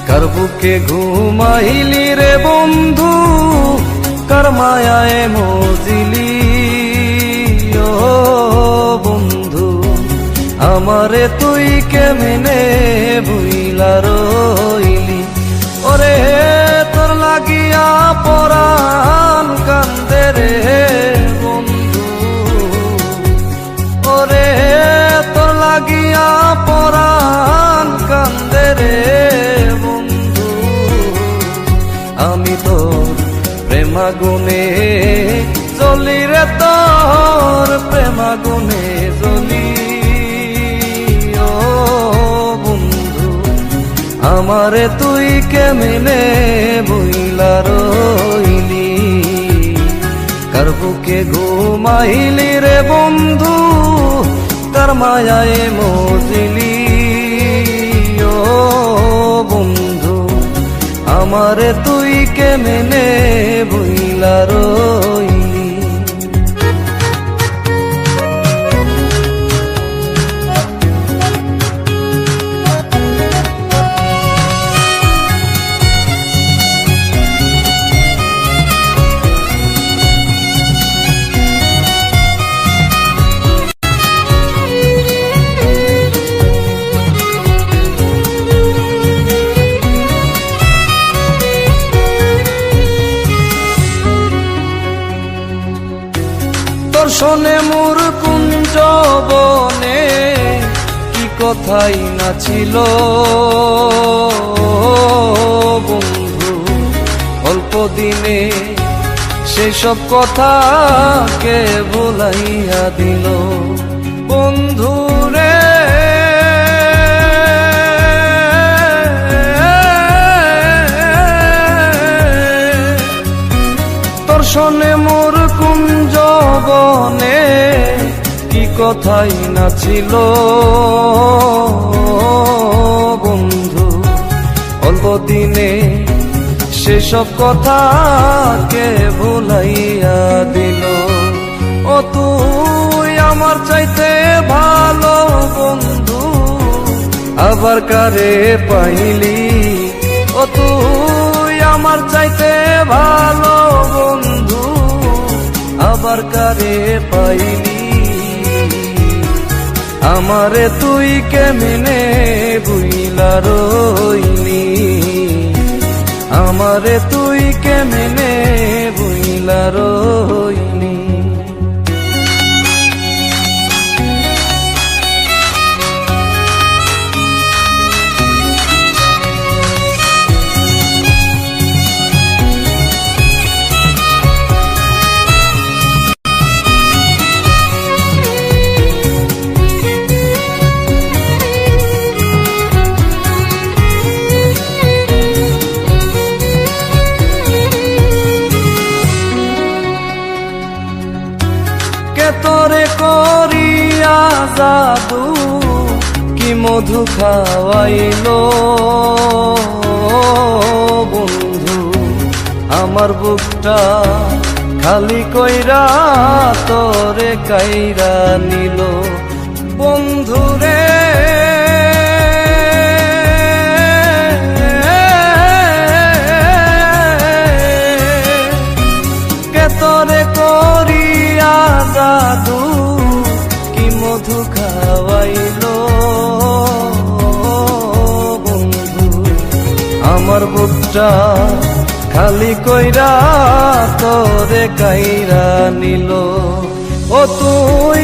কার বুকে ঘুমাইলি রে বন্ধু, কার মায়ায় মজিলি ও বন্ধু। আমারে তুই কেমনে ভুইলা রইলি, ওরে তোর লাগিয়া পরাণ কান্দে রে বন্ধু, ওরে তোর লাগিয়া পরাণ কান্দে রে বন্ধু। আমি তোর প্রেমাগুনে জ্বলি রে, তোর প্রেমাগুনে জ্বলি ও বন্ধু। আমারে তুই কেমনে ভুইলা রইলি, কার বুকে ঘুমাইলি রে বন্ধু, কার মায়ায় মজিলি ও বন্ধু। আমারে তুই কেমনে ভুইলা রইলি। শোনে মোর কুঞ্জ বনে কি কথাই না ছিল বন্ধু, অল্প দিনে সেসব কথা কে ভুলাইয়া দিল বন্ধু রে। তোর শোনে মোর কুঞ্জ বনে কি কথাই না ছিল বন্ধু, অল্প দিনে সেসব কথা কে ভুলাইয়া দিল। ও তুই আমার চাইতে ভালো বন্ধু, আবার কারে পাইলি। ও তুই আমার চাইতে ভালো বন্ধু, আবার কারে পাইলি। আমারে তুই কেমনে ভুইলা রইলি, আমারে তুই কেমনে ভুইলা রইলি। তোরে করিয়া জাদু কি মধু খাওয়াইলো বন্ধু, আমার বুকটা খালি কইরা তোরে কাইরা নিল বন্ধু রে। তোরে করিয়া জাদু কি মধু খাওয়াইলো বন্ধু, আমার বুকটা খালি কইরা তোরে কাইরা নিল। ও তুই